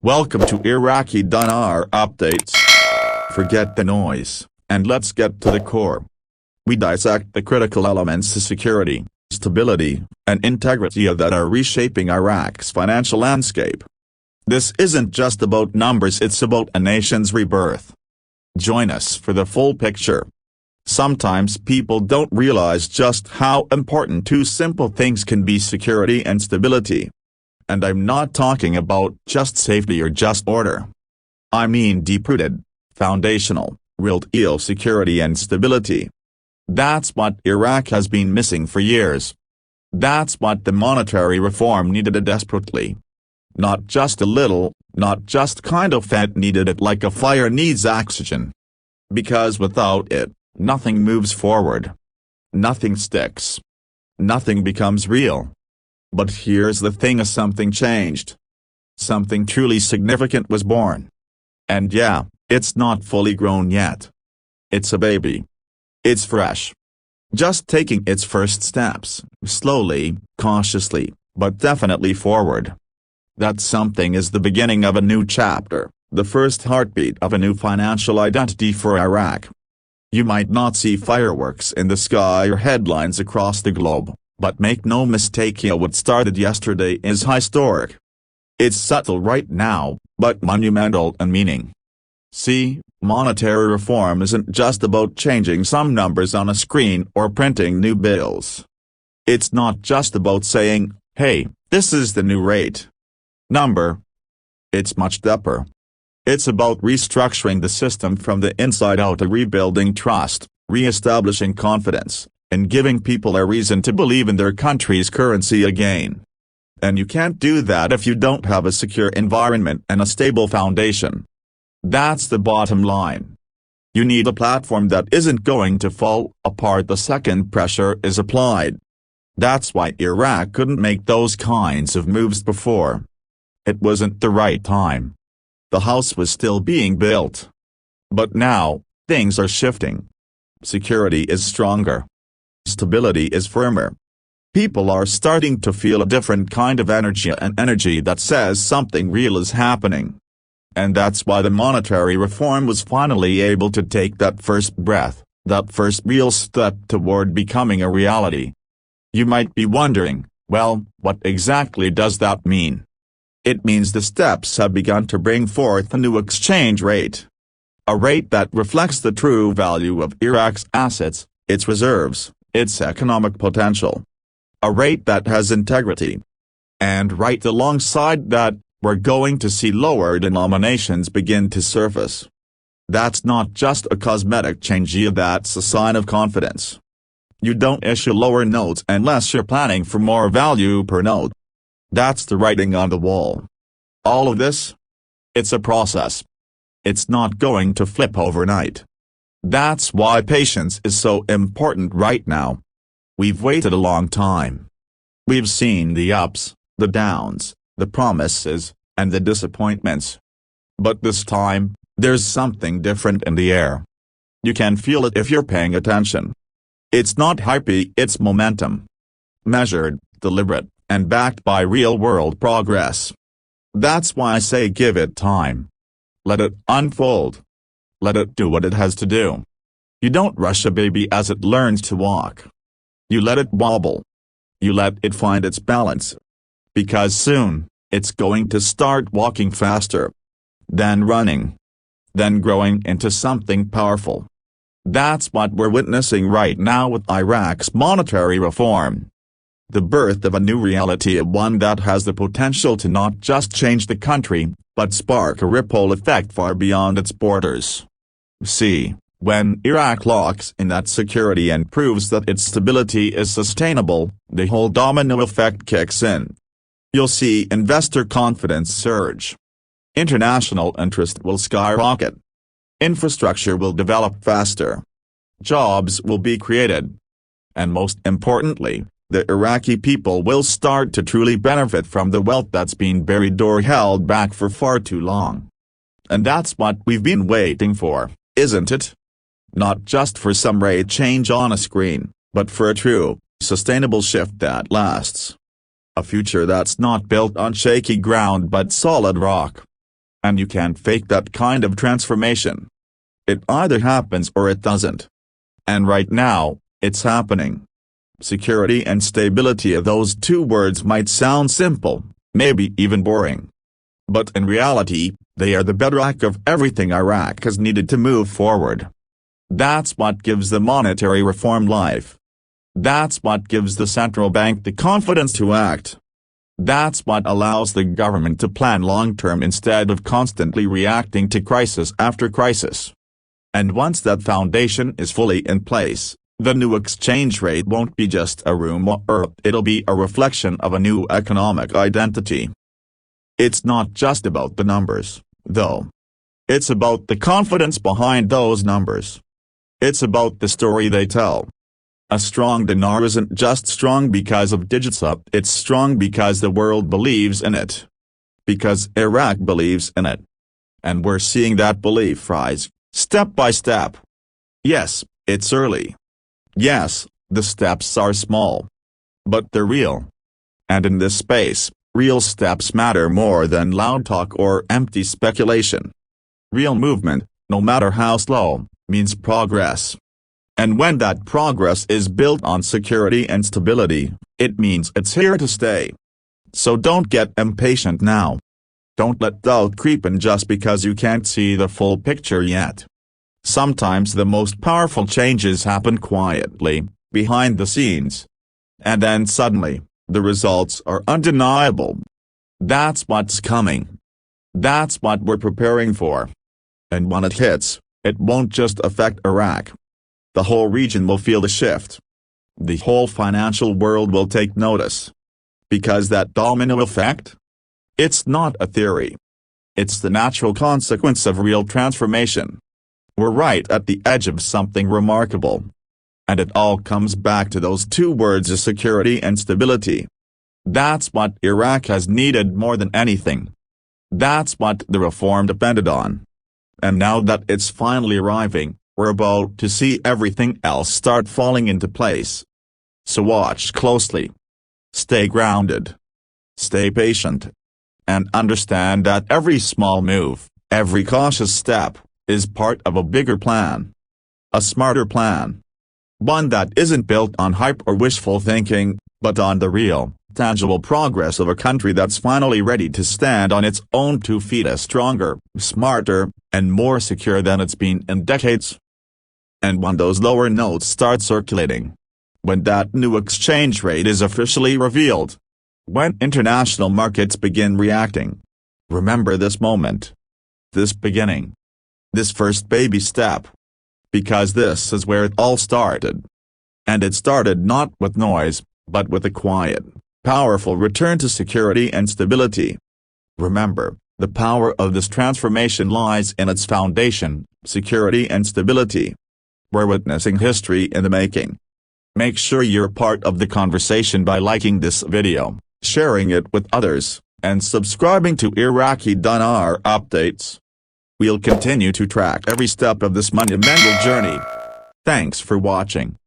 Welcome to Iraqi dinar updates. Forget the noise, and let's get to the core. We dissect the critical elements of security, stability, and integrity that are reshaping Iraq's financial landscape. This isn't just about numbers, it's about a nation's rebirth. Join us for the full picture. Sometimes people don't realize just how important two simple things can be: security and stability. And I'm not talking about just safety or just order. I mean deep-rooted, foundational, real-deal security and stability. That's what Iraq has been missing for years. That's what the monetary reform needed desperately. Not just a little, not just kind of, it needed it like a fire needs oxygen. Because without it, nothing moves forward. Nothing sticks. Nothing becomes real. But here's the thing: something changed. Something truly significant was born. And yeah, it's not fully grown yet. It's a baby. It's fresh. Just taking its first steps, slowly, cautiously, but definitely forward. That something is the beginning of a new chapter, the first heartbeat of a new financial identity for Iraq. You might not see fireworks in the sky or headlines across the globe, but make no mistake, what started yesterday is historic. It's subtle right now, but monumental in meaning. See, monetary reform isn't just about changing some numbers on a screen or printing new bills. It's not just about saying, hey, this is the new rate number. It's much deeper. It's about restructuring the system from the inside out, rebuilding trust, re-establishing confidence, and giving people a reason to believe in their country's currency again. And you can't do that if you don't have a secure environment and a stable foundation. That's the bottom line. You need a platform that isn't going to fall apart the second pressure is applied. That's why Iraq couldn't make those kinds of moves before. It wasn't the right time. The house was still being built. But now, things are shifting. Security is stronger. Stability is firmer. People are starting to feel a different kind of energy, an energy that says something real is happening. And that's why the monetary reform was finally able to take that first breath, that first real step toward becoming a reality. You might be wondering, well, what exactly does that mean? It means the steps have begun to bring forth a new exchange rate. A rate that reflects the true value of Iraq's assets, its reserves, its economic potential. A rate that has integrity. And right alongside that, we're going to see lower denominations begin to surface. That's not just a cosmetic change, that's a sign of confidence. You don't issue lower notes unless you're planning for more value per note. That's the writing on the wall. All of this? It's a process. It's not going to flip overnight. That's why patience is so important right now. We've waited a long time. We've seen the ups, the downs, the promises, and the disappointments. But this time, there's something different in the air. You can feel it if you're paying attention. It's not hype, it's momentum. Measured, deliberate, and backed by real-world progress. That's why I say give it time. Let it unfold. Let it do what it has to do. You don't rush a baby as it learns to walk. You let it wobble. You let it find its balance. Because soon, it's going to start walking faster. Then running. Then growing into something powerful. That's what we're witnessing right now with Iraq's monetary reform. The birth of a new reality, one that has the potential to not just change the country, but spark a ripple effect far beyond its borders. See, when Iraq locks in that security and proves that its stability is sustainable, the whole domino effect kicks in. You'll see investor confidence surge. International interest will skyrocket. Infrastructure will develop faster. Jobs will be created. And most importantly, the Iraqi people will start to truly benefit from the wealth that's been buried or held back for far too long. And that's what we've been waiting for, isn't it? Not just for some rate change on a screen, but for a true, sustainable shift that lasts. A future that's not built on shaky ground but solid rock. And you can't fake that kind of transformation. It either happens or it doesn't. And right now, it's happening. Security and stability, of those two words might sound simple, maybe even boring. But in reality, they are the bedrock of everything Iraq has needed to move forward. That's what gives the monetary reform life. That's what gives the central bank the confidence to act. That's what allows the government to plan long-term instead of constantly reacting to crisis after crisis. And once that foundation is fully in place, the new exchange rate won't be just a rumor, it'll be a reflection of a new economic identity. It's not just about the numbers, though. It's about the confidence behind those numbers. It's about the story they tell. A strong dinar isn't just strong because of digits up, it's strong because the world believes in it. Because Iraq believes in it. And we're seeing that belief rise, step by step. Yes, it's early. Yes, the steps are small. But they're real. And in this space, real steps matter more than loud talk or empty speculation. Real movement, no matter how slow, means progress. And when that progress is built on security and stability, it means it's here to stay. So don't get impatient now. Don't let doubt creep in just because you can't see the full picture yet. Sometimes the most powerful changes happen quietly, behind the scenes. And then suddenly, the results are undeniable. That's what's coming. That's what we're preparing for. And when it hits, it won't just affect Iraq. The whole region will feel the shift. The whole financial world will take notice. Because that domino effect? It's not a theory. It's the natural consequence of real transformation. We're right at the edge of something remarkable. And it all comes back to those two words of security and stability. That's what Iraq has needed more than anything. That's what the reform depended on. And now that it's finally arriving, we're about to see everything else start falling into place. So watch closely. Stay grounded. Stay patient. And understand that every small move, every cautious step, is part of a bigger plan. A smarter plan. One that isn't built on hype or wishful thinking, but on the real, tangible progress of a country that's finally ready to stand on its own 2 feet, as stronger, smarter, and more secure than it's been in decades. And when those lower notes start circulating, when that new exchange rate is officially revealed, when international markets begin reacting, remember this moment. This beginning. This first baby step. Because this is where it all started. And it started not with noise, but with a quiet, powerful return to security and stability. Remember, the power of this transformation lies in its foundation, security and stability. We're witnessing history in the making. Make sure you're part of the conversation by liking this video, sharing it with others, and subscribing to Iraqi dinar updates. We'll continue to track every step of this monumental journey. Thanks for watching.